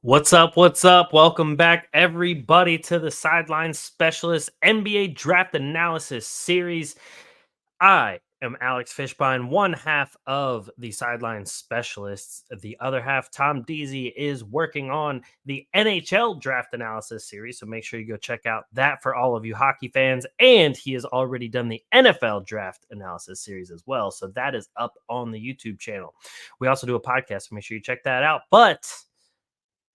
What's up? What's up? Welcome back, everybody, to the Sideline Specialists NBA Draft Analysis Series. I am Alex Fishbein, one half of the Sideline Specialists. The other half, Tom Deasy, is working on the NHL Draft Analysis Series. So make sure you go check out that for all of you hockey fans. And he has already done the NFL Draft Analysis Series as well. So that is up on the YouTube channel. We also do a podcast, so make sure you check that out. But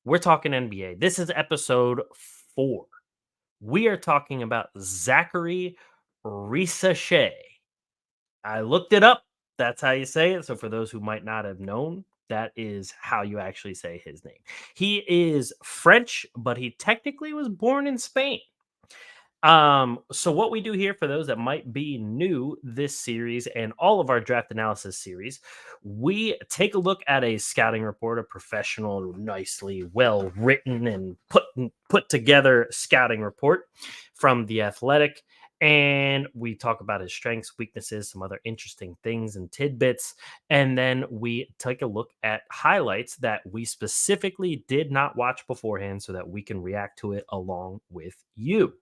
we're talking NBA. This is episode 4. We are talking about Zaccharie Risacher. I looked it up. That's how you say it. So for those who might not have known, that is how you actually say his name. He is French, but he technically was born in Spain. So what we do here for those that might be new this series and all of our draft analysis series, we take a look at a scouting report, a professional, nicely well written and put together scouting report from The Athletic. And we talk about his strengths, weaknesses, some other interesting things and tidbits. And then we take a look at highlights that we specifically did not watch beforehand so that we can react to it along with you.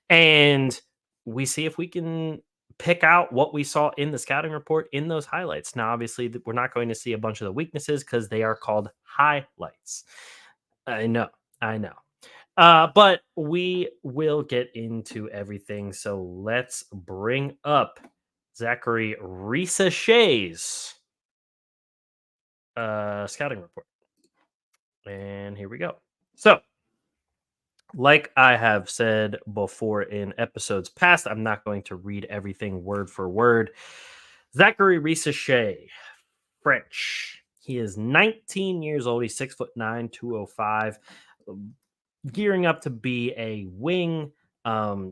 And we see if we can pick out what we saw in the scouting report in those highlights. Now, obviously, we're not going to see a bunch of the weaknesses because they are called highlights. I know, I know. But we will get into everything. So let's bring up Zaccharie Risacher's scouting report. And here we go. So, like I have said before in episodes past, I'm not going to read everything word for word. Zaccharie Risacher, French. He is 19 years old. He's 6'9", 205, gearing up to be a wing,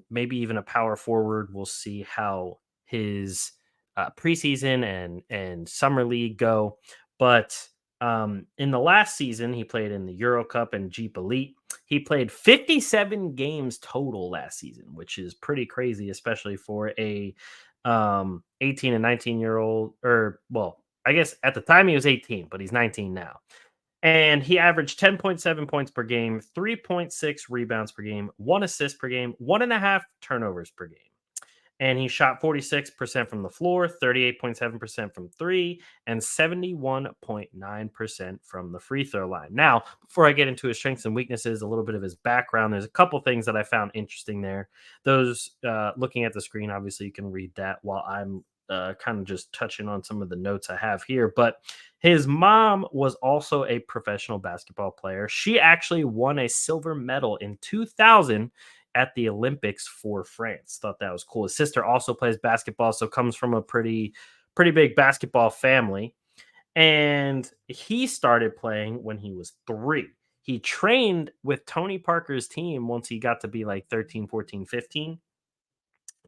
maybe even a power forward. We'll see how his preseason and summer league go. But in the last season, he played in the Euro Cup and Jeep Elite. He played 57 games total last season, which is pretty crazy, especially for a 18 and 19-year-old. Or, well, I guess at the time he was 18, but he's 19 now. And he averaged 10.7 points per game, 3.6 rebounds per game, 1 assist per game, 1.5 turnovers per game. And he shot 46% from the floor, 38.7% from three, and 71.9% from the free throw line. Now, before I get into his strengths and weaknesses, a little bit of his background, there's a couple things that I found interesting there. Those looking at the screen, obviously, you can read that while I'm kind of just touching on some of the notes I have here. But his mom was also a professional basketball player. She actually won a silver medal in 2000 at the Olympics for France. Thought that was cool. His sister also plays basketball, so comes from a pretty big basketball family. And he started playing when he was 3. He trained with Tony Parker's team once he got to be like 13, 14, 15.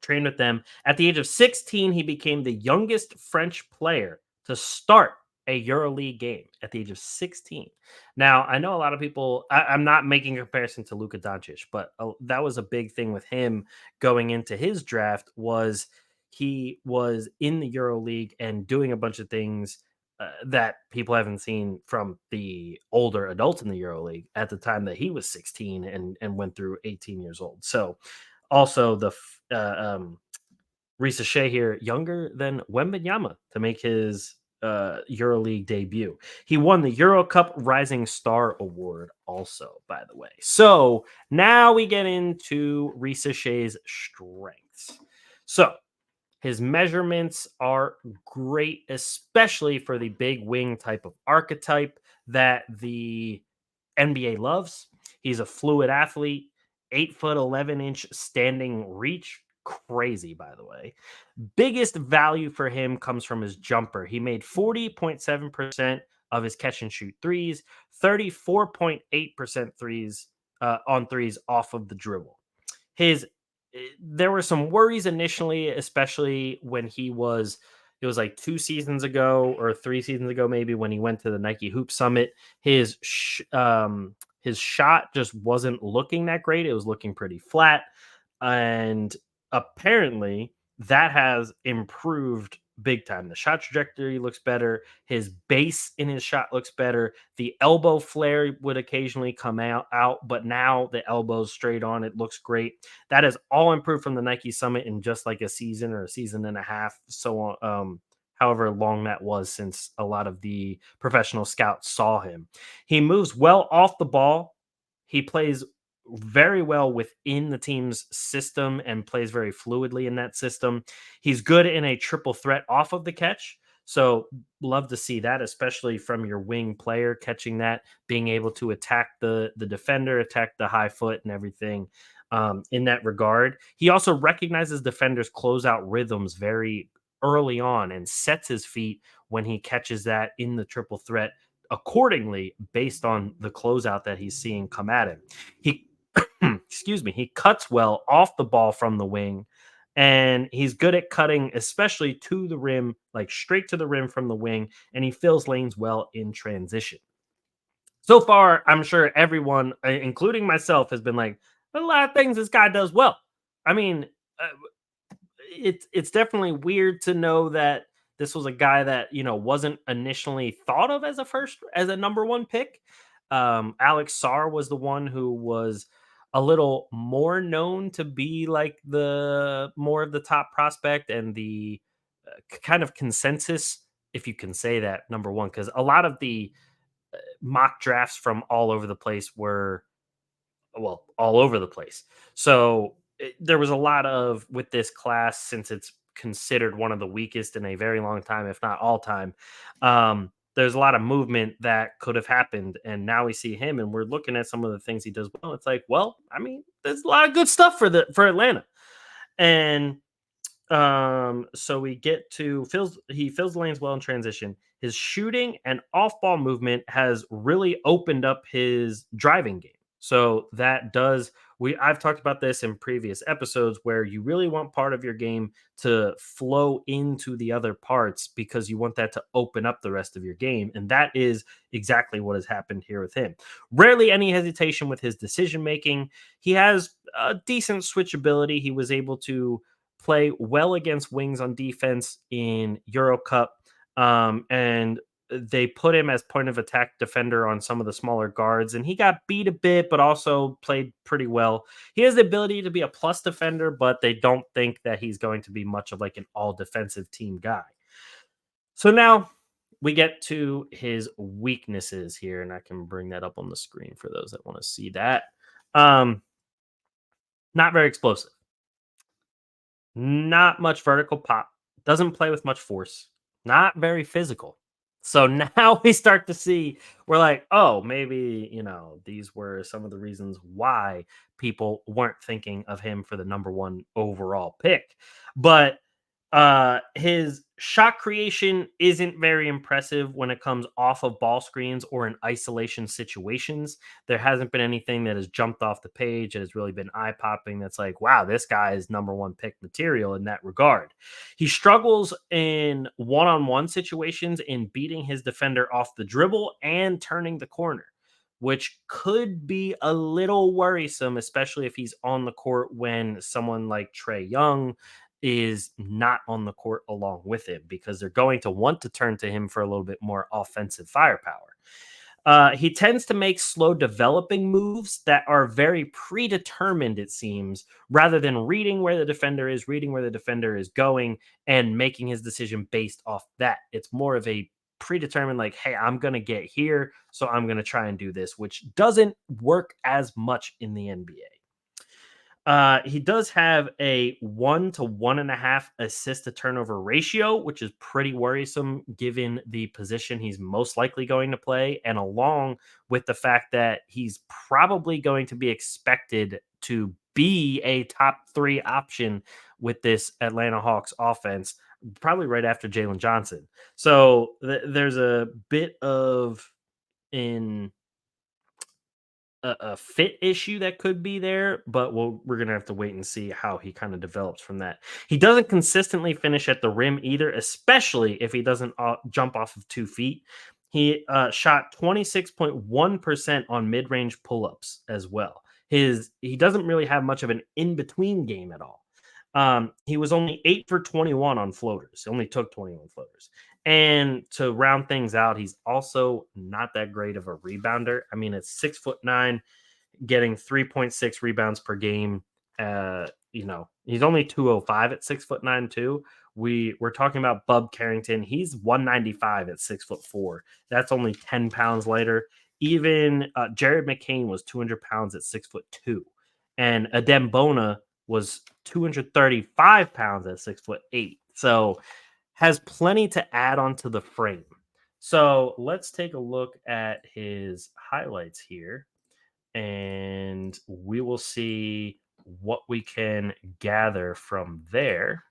Trained with them. At the age of 16, he became the youngest French player to start a EuroLeague game at the age of 16. Now, I know a lot of people, I'm not making a comparison to Luka Doncic, but that was a big thing with him going into his draft was he was in the EuroLeague and doing a bunch of things that people haven't seen from the older adults in the EuroLeague at the time that he was 16 and went through 18 years old. So also the Risa Shea here, younger than Wembanyama to make his EuroLeague debut. He won the Euro Cup Rising Star Award also, by the way. So now we get into Risa Shea's strengths. So his measurements are great, especially for the big wing type of archetype that the NBA loves. He's a fluid athlete, 8'11" standing reach. Crazy, by the way. Biggest value for him comes from his jumper. He made 40.7% of his catch and shoot threes, 34.8% threes on threes off of the dribble. There were some worries initially, especially when it was like 2 seasons ago or 3 seasons ago, maybe, when he went to the Nike Hoop Summit. His shot just wasn't looking that great. It was looking pretty flat. And apparently that has improved big time. The shot trajectory looks better. His base in his shot looks better. The elbow flare would occasionally come out, but now the elbow's straight on. It looks great. That is all improved from the Nike Summit in just like a season or a season and a half. So on. However long that was since a lot of the professional scouts saw him. He moves well off the ball. He plays very well within the team's system and plays very fluidly in that system. He's good in a triple threat off of the catch. So love to see that, especially from your wing player catching that, being able to attack the defender, attack the high foot and everything. In that regard, he also recognizes defenders' closeout rhythms very early on and sets his feet when he catches that in the triple threat accordingly based on the closeout that he's seeing come at him. He excuse me, he cuts well off the ball from the wing, and he's good at cutting, especially to the rim, like straight to the rim from the wing, and he fills lanes well in transition. So far, I'm sure everyone, including myself, has been like, a lot of things this guy does well. I mean, uh, it's definitely weird to know that this was a guy that wasn't initially thought of as a number one pick. Alex Sarr was the one who was a little more known to be like the more of the top prospect and the kind of consensus, if you can say that, number one, because a lot of the mock drafts from all over the place were all over the place. So there was a lot of with this class since it's considered one of the weakest in a very long time, if not all time. There's a lot of movement that could have happened, and now we see him, and we're looking at some of the things he does well. It's like, well, I mean, there's a lot of good stuff for Atlanta, and so we get to fills the lanes well in transition. His shooting and off-ball movement has really opened up his driving game. So that does we I've talked about this in previous episodes where you really want part of your game to flow into the other parts because you want that to open up the rest of your game. And that is exactly what has happened here with him. Rarely any hesitation with his decision making. He has a decent switchability. He was able to play well against wings on defense in Euro Cup. And they put him as point of attack defender on some of the smaller guards, and he got beat a bit, but also played pretty well. He has the ability to be a plus defender, but they don't think that he's going to be much of like an all defensive team guy. So now we get to his weaknesses here, and I can bring that up on the screen for those that want to see that. Um, Not very explosive. Not much vertical pop. Doesn't play with much force. Not very physical. So now we start to see we're like, oh, maybe, these were some of the reasons why people weren't thinking of him for the number one overall pick. But his shot creation isn't very impressive when it comes off of ball screens or in isolation situations. There hasn't been anything that has jumped off the page that has really been eye popping. That's like, wow, this guy is number one pick material in that regard. He struggles in one on one situations in beating his defender off the dribble and turning the corner, which could be a little worrisome, especially if he's on the court when someone like Trae Young is not on the court along with him because they're going to want to turn to him for a little bit more offensive firepower. He tends to make slow developing moves that are very predetermined, it seems, rather than reading where the defender is going, and making his decision based off that. It's more of a predetermined, like, hey, I'm going to get here, so I'm going to try and do this, which doesn't work as much in the NBA. He does have a 1 to 1.5 assist to turnover ratio, which is pretty worrisome given the position he's most likely going to play, and along with the fact that he's probably going to be expected to be a top three option with this Atlanta Hawks offense, probably right after Jalen Johnson. So there's a bit of in a fit issue that could be there, but we're gonna have to wait and see how he kind of develops from that. He doesn't consistently finish at the rim either, especially if he doesn't jump off of 2 feet. He shot 26.1% on mid range pull ups as well. He doesn't really have much of an in between game at all. He was only 8 for 21 on floaters. He only took 21 floaters. And to round things out, he's also not that great of a rebounder. I mean, it's 6'9", getting 3.6 rebounds per game. He's only 205 at 6'9" too. We're talking about Bub Carrington. He's 195 at 6'4". That's only 10 pounds lighter. Even Jared McCain was 200 pounds at 6'2", and Adem Bona was 235 pounds at 6'8". So has plenty to add onto the frame. So let's take a look at his highlights here, and we will see what we can gather from there.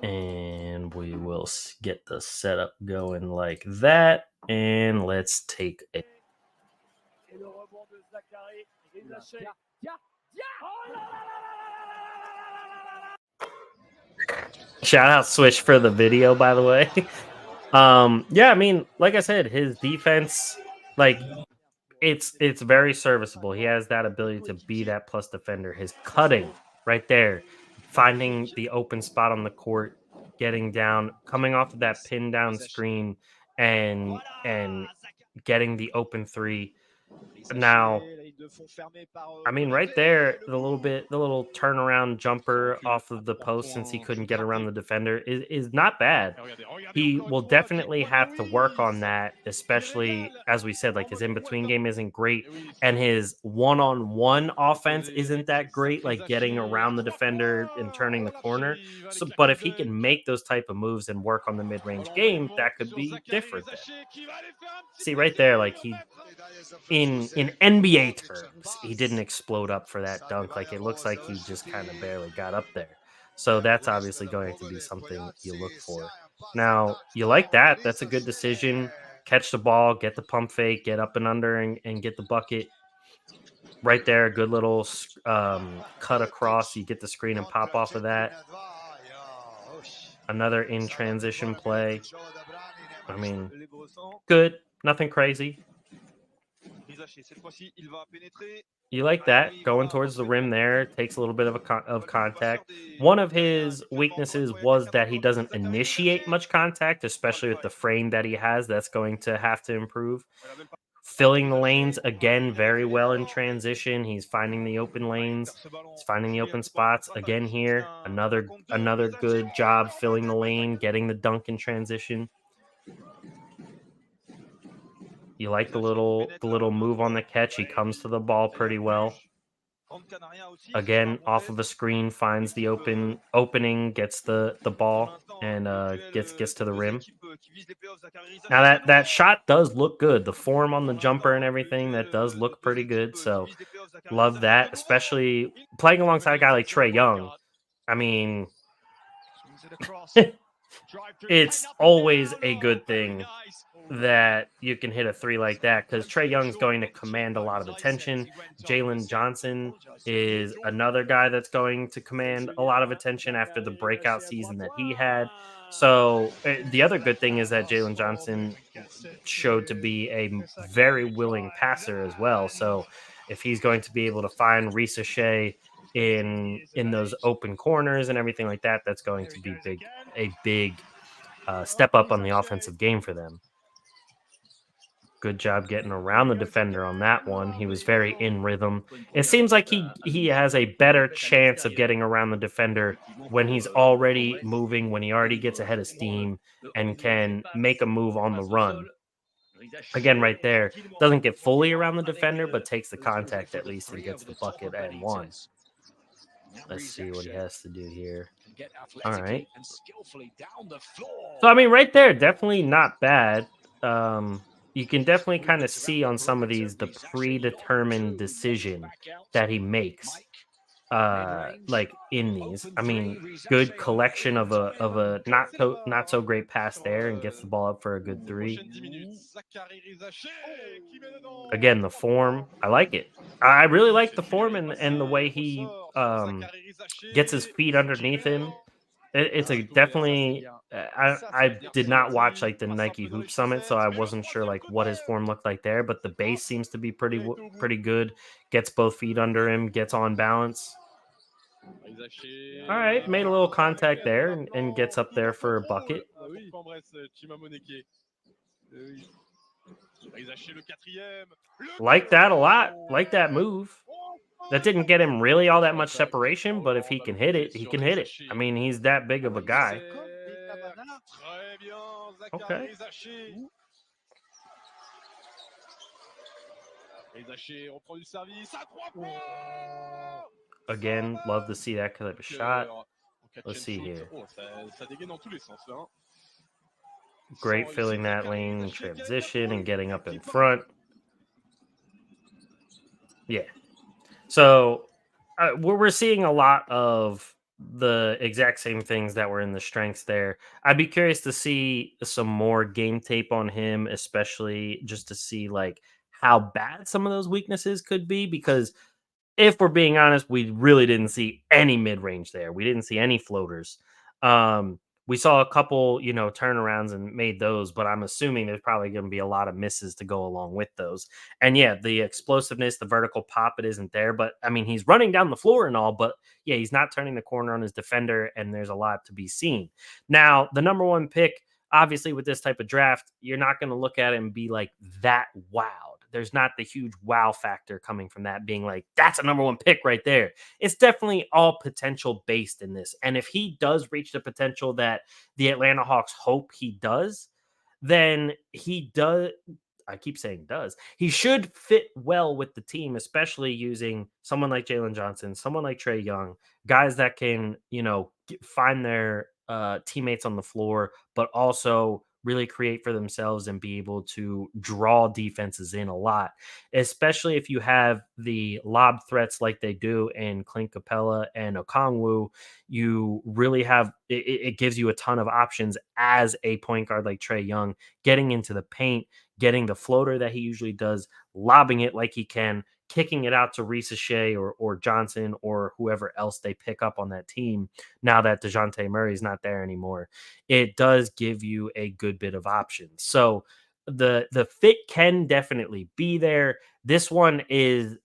And we will get the setup going like that. And let's take a shout out Swish for the video, by the way. Yeah, I mean, like I said, his defense, like it's very serviceable. He has that ability to be that plus defender. His cutting right there, finding the open spot on the court, getting down, coming off of that pin down screen, and getting the open three. Now, I mean, right there, the little turnaround jumper off of the post, since he couldn't get around the defender, is not bad. He will definitely have to work on that, especially as we said, like his in between game isn't great, and his one on one offense isn't that great, like getting around the defender and turning the corner. So, but if he can make those type of moves and work on the mid range game, that could be different. Then see right there, like he in NBA terms, he didn't explode up for that dunk. Like it looks like he just kind of barely got up there. So that's obviously going to be something you look for. Now, you like that. That's a good decision. Catch the ball, get the pump fake, get up and under, and get the bucket right there. Good little cut across. You get the screen and pop off of that. Another in transition play. I mean, good. Nothing crazy. You like that going towards the rim there, takes a little bit of of contact. One of his weaknesses was that he doesn't initiate much contact, especially with the frame that he has. That's going to have to improve. Filling the lanes again very well in transition. He's finding the open lanes. He's finding the open spots again here. Another good job filling the lane, getting the dunk in transition. You like the little move on the catch. He comes to the ball pretty well. Again, off of a screen, finds the opening, gets the ball, and gets to the rim. Now that shot does look good. The form on the jumper and everything, that does look pretty good. So love that, especially playing alongside a guy like Trae Young. I mean, it's always a good thing that you can hit a three like that, because Trae Young's going to command a lot of attention. Jalen Johnson is another guy that's going to command a lot of attention after the breakout season that he had. So the other good thing is that Jalen Johnson showed to be a very willing passer as well. So if he's going to be able to find Risacher in those open corners and everything like that, that's going to be a big step up on the offensive game for them. Good job getting around the defender on that one. He was very in rhythm. It seems like he has a better chance of getting around the defender when he's already moving, when he already gets ahead of steam and can make a move on the run. Again, right there, doesn't get fully around the defender, but takes the contact at least and gets the bucket and one. Let's see what he has to do here. All right. So I mean, right there, definitely not bad. You can definitely kind of see on some of these the predetermined decision that he makes. Like in these, I mean, good collection of a not so great pass there, and gets the ball up for a good three. Again, the form, I like it. I really like the form and the way he gets his feet underneath him. It's a definitely. I did not watch like the Nike Hoop Summit, so I wasn't sure like what his form looked like there. But the base seems to be pretty good. Gets both feet under him, gets on balance. All right, made a little contact there and gets up there for a bucket. Like that a lot. Like that move. That didn't get him really all that much separation, but if he can hit it, he can hit it. I mean, he's that big of a guy. Okay. Again, love to see that kind of a shot. Let's see here. Great filling that lane in transition and getting up in front. Yeah. So we're seeing a lot of the exact same things that were in the strengths there. I'd be curious to see some more game tape on him, especially just to see like how bad some of those weaknesses could be. Because if we're being honest, we really didn't see any mid range there. We didn't see any floaters. We saw a couple, turnarounds and made those, but I'm assuming there's probably going to be a lot of misses to go along with those. And yeah, the explosiveness, the vertical pop, it isn't there. But I mean, he's running down the floor and all, but yeah, he's not turning the corner on his defender, and there's a lot to be seen. Now, the number one pick, obviously, with this type of draft, you're not going to look at it and be like that wowed. There's not the huge wow factor coming from that being like, that's a number one pick right there. It's definitely all potential based in this. And if he does reach the potential that the Atlanta Hawks hope he does, then he does. I keep saying does. He should fit well with the team, especially using someone like Jalen Johnson, someone like Trae Young, guys that can, find their teammates on the floor, but also really create for themselves and be able to draw defenses in a lot, especially if you have the lob threats like they do in Clint Capella and Okongwu. You really have it gives you a ton of options as a point guard like Trae Young, getting into the paint, getting the floater that he usually does, lobbing it like he can, kicking it out to Risacher or Johnson or whoever else they pick up on that team. Now that Dejounte Murray is not there anymore, it does give you a good bit of options. So the fit can definitely be there. This one is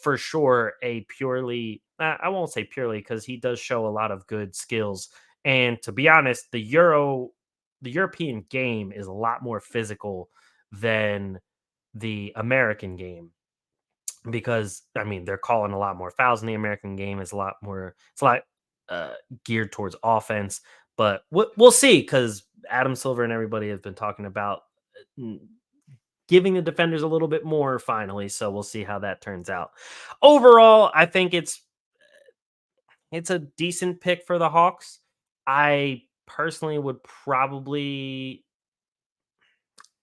for sure a purely, I won't say purely because he does show a lot of good skills. And to be honest, the European game is a lot more physical than the American game, because I mean they're calling a lot more fouls in the American game. It's a lot uh, geared towards offense, but we'll see, because Adam Silver and everybody has been talking about mm, giving the defenders a little bit more finally. So we'll see how that turns out. Overall, I think it's a decent pick for the Hawks. I personally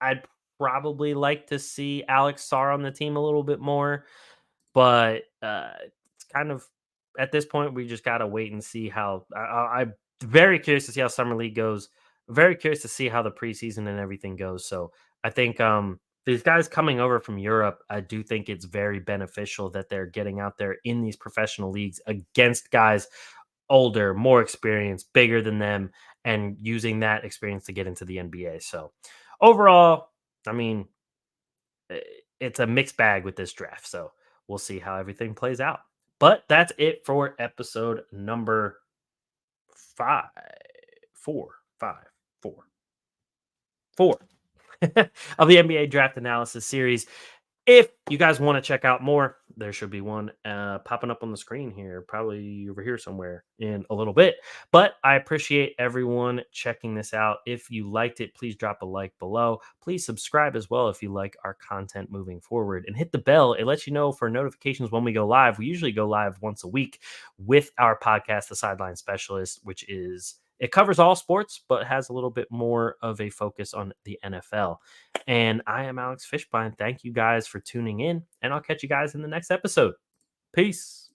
I'd probably like to see Alex Sarr on the team a little bit more, but it's kind of at this point we just gotta wait and see how. I'm very curious to see how summer league goes. Very curious to see how the preseason and everything goes. So I think these guys coming over from Europe, I do think it's very beneficial that they're getting out there in these professional leagues against guys older, more experienced, bigger than them, and using that experience to get into the NBA. So overall, I mean, i- it's a mixed bag with this draft. So we'll see how everything plays out. But that's it for episode number five, four, five, four, four of the NBA draft analysis series. If you guys want to check out more, there should be one popping up on the screen here, probably over here somewhere in a little bit. But I appreciate everyone checking this out. If you liked it, please drop a like below. Please subscribe as well if you like our content moving forward, and hit the bell. It lets you know for notifications when we go live. We usually go live once a week with our podcast, The Sideline Specialist, which is it covers all sports, but has a little bit more of a focus on the NFL. And I am Alex Fishbein. Thank you guys for tuning in, and I'll catch you guys in the next episode. Peace.